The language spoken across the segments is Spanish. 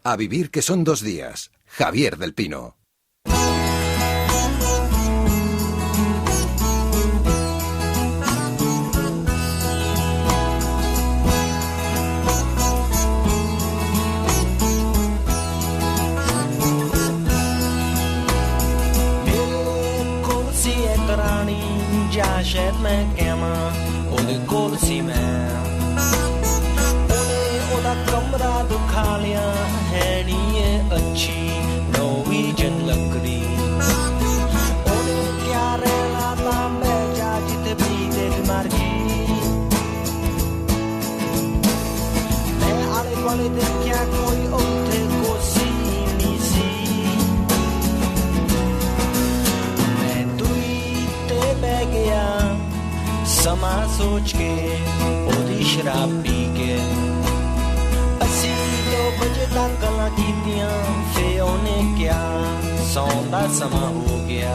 A vivir que son 2 días. Javier del Pino. समा सोच के ओदी शराब पी के असी 2 बजे तक गल्लां कीतियां फे ओने क्या सौंदा समा हो गया।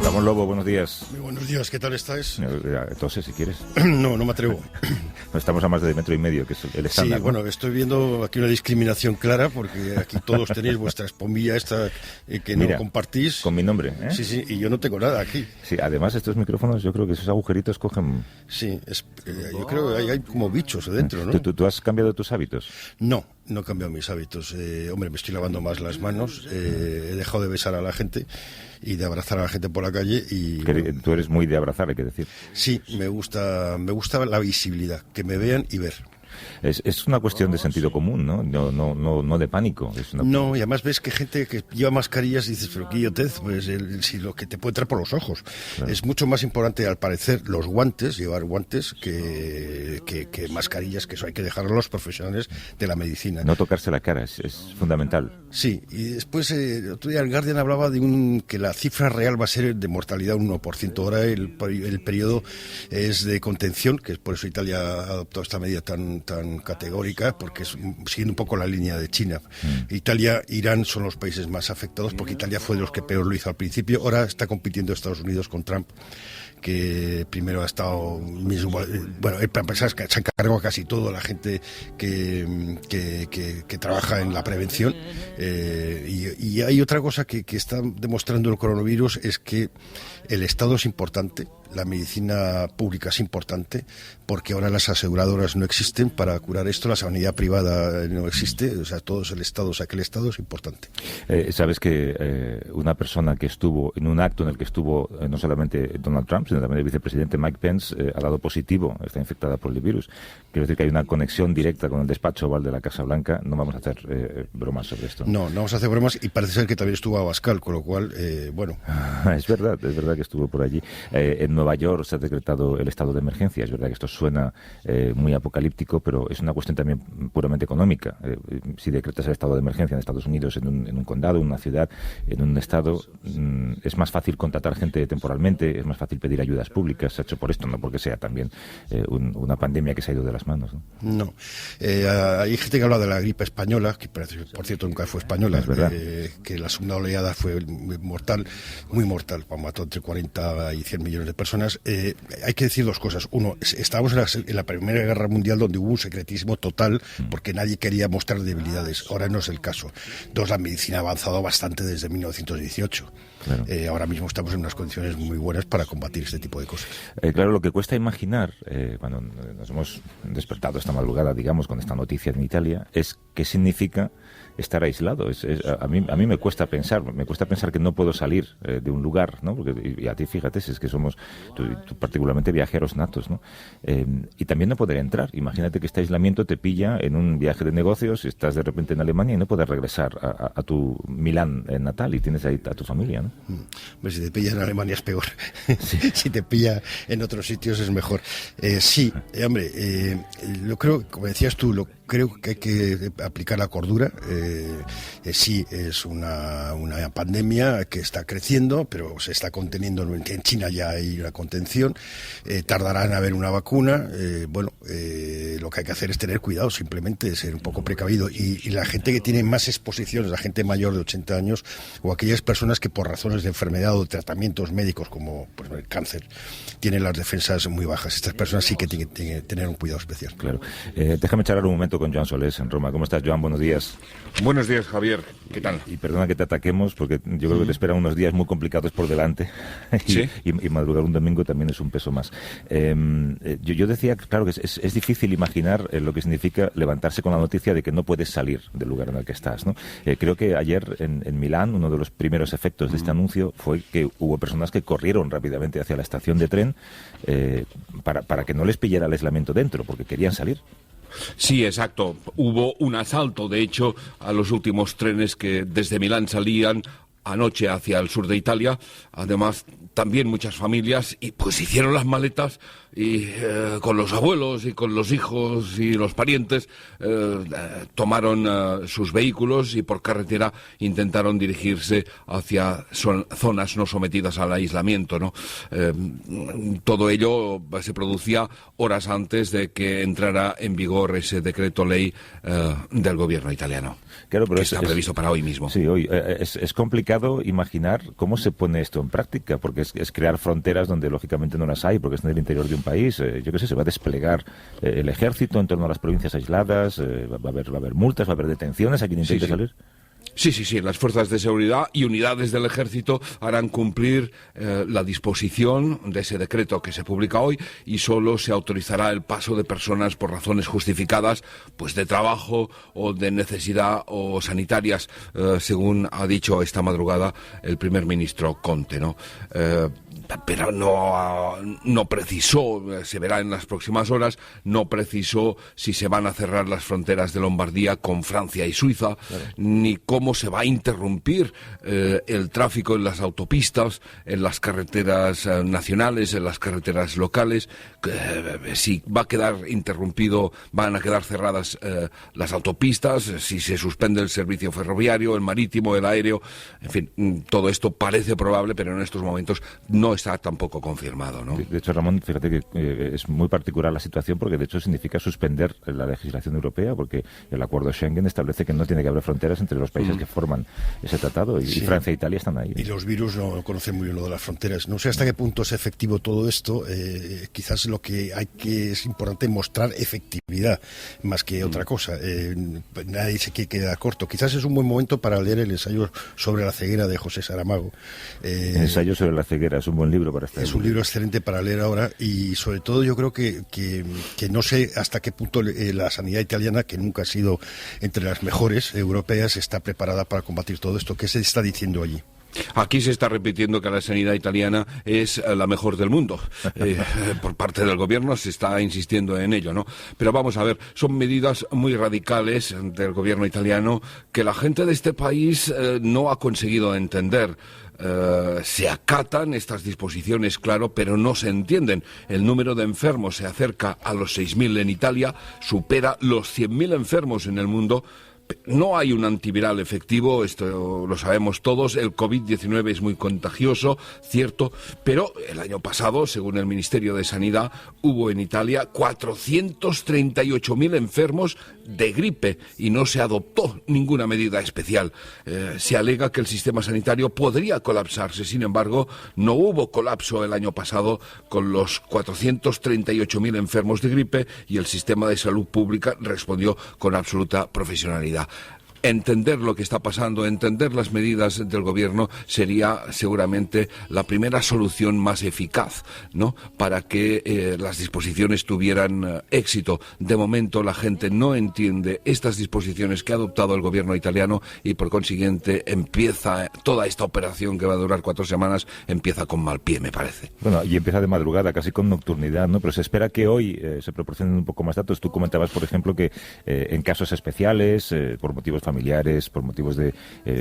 Ramón Lobo, buenos días. Muy buenos días, ¿qué tal estáis? Entonces, si quieres. No me atrevo. Estamos a más de 1,5 metros, que es el estándar. Sí, bueno, estoy viendo aquí una discriminación clara, porque aquí todos tenéis vuestra espumilla esta que no compartís. Con mi nombre, ¿eh? Sí, y yo no tengo nada aquí. Sí, además estos micrófonos, yo creo que esos agujeritos cogen... Sí, yo creo que hay como bichos dentro, ¿no? ¿Tú has cambiado tus hábitos? No he cambiado mis hábitos. Hombre, me estoy lavando más las manos, he dejado de besar a la gente y de abrazar a la gente por la calle y... Tú eres muy de abrazar, hay que decir. Sí, me gusta la visibilidad, que me vean y ver. Es una cuestión de sentido común, ¿no? No de pánico. No, y además ves que gente que lleva mascarillas y dices, pero qué idiotez, pues si lo que te puede entrar por los ojos. Claro. Es mucho más importante, al parecer, los guantes, llevar guantes, que mascarillas, que eso hay que dejarlo a los profesionales de la medicina. No tocarse la cara, es fundamental. Sí, y después, otro día el Guardian hablaba de que la cifra real va a ser de mortalidad un 1%. Ahora el periodo es de contención, que es por eso Italia ha adoptado esta medida tan categórica, porque es siguiendo un poco la línea de China. Italia, Irán son los países más afectados, porque Italia fue de los que peor lo hizo al principio. Ahora está compitiendo Estados Unidos con Trump, que primero ha estado bueno, para empezar, se encargó casi todo la gente que trabaja en la prevención, y hay otra cosa que está demostrando el coronavirus, es que el Estado es importante, la medicina pública es importante, porque ahora las aseguradoras no existen para curar esto, la sanidad privada no existe, o sea, todo es el Estado, o sea, que el Estado es importante. Sabes que una persona que estuvo en un acto en el que estuvo no solamente Donald Trump, sino también el vicepresidente Mike Pence, ha dado positivo, está infectada por el virus. Quiero decir que hay una conexión directa con el despacho Oval de la Casa Blanca. No vamos a hacer bromas sobre esto. No vamos a hacer bromas, y parece ser que también estuvo Abascal, con lo cual, bueno. Es verdad que estuvo por allí. En Nueva York se ha decretado el estado de emergencia. Es verdad que esto suena muy apocalíptico, pero es una cuestión también puramente económica. Si decretas el estado de emergencia en Estados Unidos, en un condado, en una ciudad, en un estado, es más fácil contratar gente temporalmente, es más fácil pedir ayudas públicas. Se ha hecho por esto, no porque sea también una pandemia que se ha ido de las manos, ¿no? Hay gente que habla de la gripe española, que por cierto nunca fue española, que la segunda oleada fue muy mortal, mató entre 40 y 100 millones de personas. Hay que decir dos cosas. Uno, estábamos en la Primera Guerra Mundial, donde hubo un secretismo total, porque nadie quería mostrar debilidades. Ahora no es el caso. Dos, la medicina ha avanzado bastante desde 1918. Claro. Ahora mismo estamos en unas condiciones muy buenas para combatir este tipo de cosas. Claro, lo que cuesta imaginar, cuando nos hemos despertado esta madrugada, digamos, con esta noticia en Italia, es qué significa estar aislado. A mí me cuesta pensar que no puedo salir de un lugar, ¿no? Porque, y a ti, fíjate, si es que somos tú particularmente viajeros natos, ¿no? Y también no poder entrar. Imagínate que este aislamiento te pilla en un viaje de negocios, estás de repente en Alemania y no puedes regresar a tu Milán natal, y tienes ahí a tu familia, ¿no? Pues si te pilla en Alemania es peor. Sí. Si te pilla en otros sitios es mejor. Hombre, yo creo, como decías tú, creo que hay que aplicar la cordura. Sí, es una pandemia que está creciendo, pero se está conteniendo. En China ya hay la contención. Tardará en haber una vacuna. Lo que hay que hacer es tener cuidado, simplemente ser un poco precavido. Y la gente que tiene más exposiciones, la gente mayor de 80 años o aquellas personas que por razones de enfermedad o de tratamientos médicos como pues, el cáncer tienen las defensas muy bajas. Estas personas sí que tienen que tener un cuidado especial. Claro. Déjame charlar un momento con Joan Solés en Roma. ¿Cómo estás, Joan? Buenos días. Buenos días, Javier. ¿Qué tal? Y perdona que te ataquemos, porque yo creo que te esperan unos días muy complicados por delante. ¿Sí? y madrugar un domingo también es un peso más. Yo decía, claro, que es difícil imaginar lo que significa levantarse con la noticia de que no puedes salir del lugar en el que estás, ¿no? Creo que ayer en Milán, uno de los primeros efectos de este anuncio fue que hubo personas que corrieron rápidamente hacia la estación de tren para que no les pillara el aislamiento dentro, porque querían salir. Sí, exacto. Hubo un asalto, de hecho, a los últimos trenes que desde Milán salían anoche hacia el sur de Italia. Además, también muchas familias y pues hicieron las maletas y con los abuelos y con los hijos y los parientes tomaron sus vehículos y por carretera intentaron dirigirse hacia zonas no sometidas al aislamiento, ¿no? Todo ello se producía horas antes de que entrara en vigor ese decreto ley del gobierno italiano. Claro, pero que está previsto para hoy mismo. Sí, hoy es complicado imaginar cómo se pone esto en práctica, porque es crear fronteras donde lógicamente no las hay, porque es en el interior de un país. Yo qué sé, se va a desplegar el ejército en torno a las provincias aisladas, va a haber multas, va a haber detenciones a quien intente salir. Sí. Las fuerzas de seguridad y unidades del ejército harán cumplir la disposición de ese decreto que se publica hoy y solo se autorizará el paso de personas por razones justificadas, pues de trabajo o de necesidad o sanitarias, según ha dicho esta madrugada el primer ministro Conte, ¿no? Pero no precisó, se verá en las próximas horas, no precisó si se van a cerrar las fronteras de Lombardía con Francia y Suiza, claro, ni cómo se va a interrumpir el tráfico en las autopistas, en las carreteras nacionales, en las carreteras locales, si va a quedar interrumpido, van a quedar cerradas las autopistas, si se suspende el servicio ferroviario, el marítimo, el aéreo, en fin, todo esto parece probable, pero en estos momentos no está tampoco confirmado, ¿no? De hecho, Ramón, fíjate que es muy particular la situación porque de hecho significa suspender la legislación europea, porque el acuerdo Schengen establece que no tiene que haber fronteras entre los países que forman ese tratado y Francia e Italia están ahí. Y los virus no conocen muy bien lo de las fronteras. No sé hasta qué punto es efectivo todo esto. Quizás lo que es importante mostrar efectividad más que otra cosa. Nadie se quiere quedar corto. Quizás es un buen momento para leer el ensayo sobre la ceguera de José Saramago. El ensayo sobre la ceguera es un buen libro para estar. Es un libro excelente para leer ahora y sobre todo yo creo que no sé hasta qué punto la sanidad italiana, que nunca ha sido entre las mejores europeas, está preparada para combatir todo esto. ¿Qué se está diciendo allí? Aquí se está repitiendo que la sanidad italiana es la mejor del mundo. Por parte del gobierno se está insistiendo en ello, ¿no? Pero vamos a ver, son medidas muy radicales del gobierno italiano que la gente de este país no ha conseguido entender. Se acatan estas disposiciones, claro, pero no se entienden. El número de enfermos se acerca a los 6.000 en Italia, supera los 100.000 enfermos en el mundo. No hay un antiviral efectivo, esto lo sabemos todos, el COVID-19 es muy contagioso, cierto, pero el año pasado, según el Ministerio de Sanidad, hubo en Italia 438.000 enfermos de gripe y no se adoptó ninguna medida especial. Se alega que el sistema sanitario podría colapsarse, sin embargo, no hubo colapso el año pasado con los 438.000 enfermos de gripe y el sistema de salud pública respondió con absoluta profesionalidad. Entender lo que está pasando, entender las medidas del gobierno sería seguramente la primera solución más eficaz, ¿no? Para que las disposiciones tuvieran éxito. De momento la gente no entiende estas disposiciones que ha adoptado el gobierno italiano y por consiguiente empieza toda esta operación que va a durar 4 semanas, empieza con mal pie, me parece. Bueno, y empieza de madrugada, casi con nocturnidad, ¿no? Pero se espera que hoy se proporcionen un poco más datos. Tú comentabas, por ejemplo, que en casos especiales, por motivos familiares, familiares, por motivos de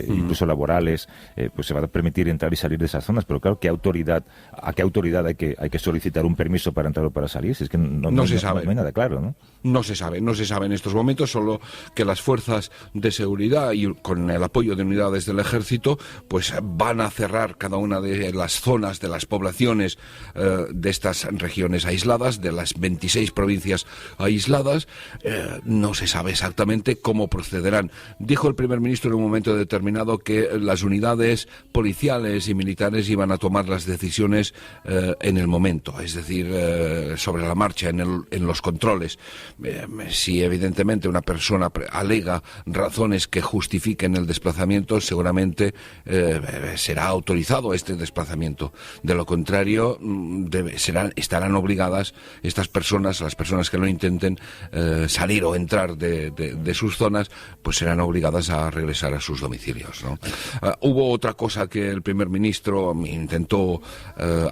incluso laborales, pues se va a permitir entrar y salir de esas zonas. Pero claro, ¿a qué autoridad hay que solicitar un permiso para entrar o para salir? Si es que no se sabe. No hay nada claro, ¿no? No se sabe en estos momentos, solo que las fuerzas de seguridad y con el apoyo de unidades del ejército, pues van a cerrar cada una de las zonas, de las poblaciones de estas regiones aisladas, de las 26 provincias aisladas. No se sabe exactamente cómo procederán. Dijo el primer ministro en un momento determinado que las unidades policiales y militares iban a tomar las decisiones en el momento, es decir, sobre la marcha, en los controles. Si evidentemente una persona alega razones que justifiquen el desplazamiento, seguramente será autorizado este desplazamiento. De lo contrario, estarán obligadas estas personas, las personas que lo intenten, salir o entrar de sus zonas, pues serán obligadas a regresar a sus domicilios, ¿no? Hubo otra cosa que el primer ministro intentó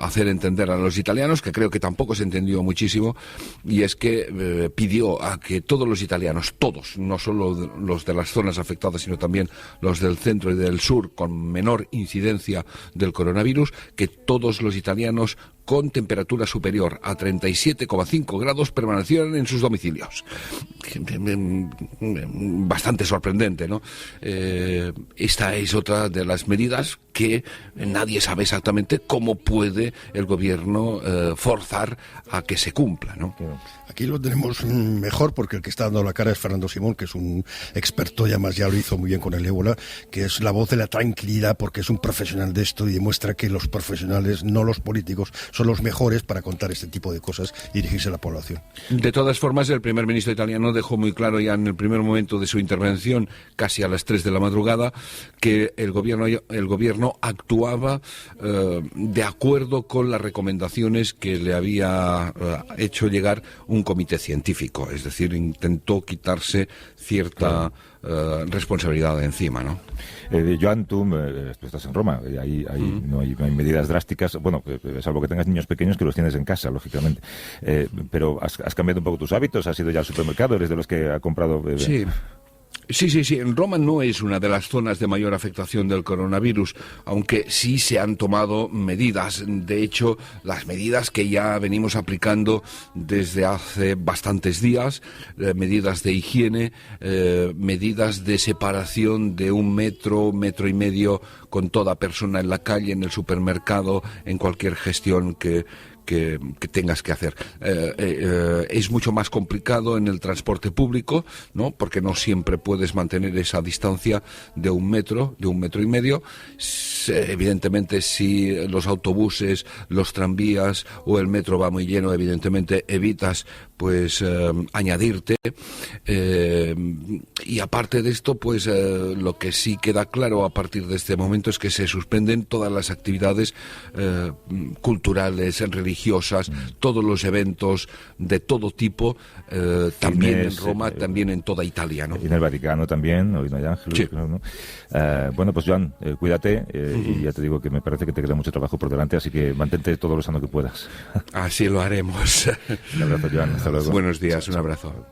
hacer entender a los italianos, que creo que tampoco se entendió muchísimo, y es que pidió a que todos los italianos, todos, no solo los de las zonas afectadas, sino también los del centro y del sur con menor incidencia del coronavirus, que todos los italianos con temperatura superior a 37,5 grados permanecieran en sus domicilios. Bastante sorprendente, ¿no? Esta es otra de las medidas que nadie sabe exactamente cómo puede el gobierno forzar a que se cumpla, ¿no? Aquí lo tenemos mejor porque el que está dando la cara es Fernando Simón, que es un experto, y además ya lo hizo muy bien con el ébola, que es la voz de la tranquilidad porque es un profesional de esto y demuestra que los profesionales, no los políticos, son los mejores para contar este tipo de cosas y dirigirse a la población. De todas formas, el primer ministro italiano dejó muy claro ya en el primer momento de su intervención, casi a las 3 de la madrugada, que el gobierno actuaba de acuerdo con las recomendaciones que le había hecho llegar un comité científico, es decir, intentó quitarse cierta responsabilidad de encima, ¿no? Joan, tú estás en Roma, ahí no hay medidas drásticas, bueno, salvo que tengas niños pequeños que los tienes en casa, lógicamente, pero has cambiado un poco tus hábitos, has ido ya al supermercado, eres de los que ha comprado... Sí. Sí, en Roma no es una de las zonas de mayor afectación del coronavirus, aunque sí se han tomado medidas. De hecho, las medidas que ya venimos aplicando desde hace bastantes días, medidas de higiene, medidas de separación de 1 metro, 1,5 metros con toda persona en la calle, en el supermercado, en cualquier gestión que tengas que hacer. Es mucho más complicado en el transporte público, ¿no? Porque no siempre puedes mantener esa distancia de 1 metro, de 1,5 metros. Evidentemente, si los autobuses, los tranvías o el metro va muy lleno, evidentemente evitas pues añadirte, y aparte de esto, pues lo que sí queda claro a partir de este momento es que se suspenden todas las actividades culturales, religiosas, todos los eventos de todo tipo, también en Roma, también en toda Italia, ¿no? Y en el Vaticano también, hoy no hay ángeles, sí. Claro, ¿no? Bueno, pues Joan, cuídate, y ya te digo que me parece que te queda mucho trabajo por delante, así que mantente todo lo sano que puedas. Así lo haremos. Un abrazo, Joan, hasta luego. Buenos días, un abrazo.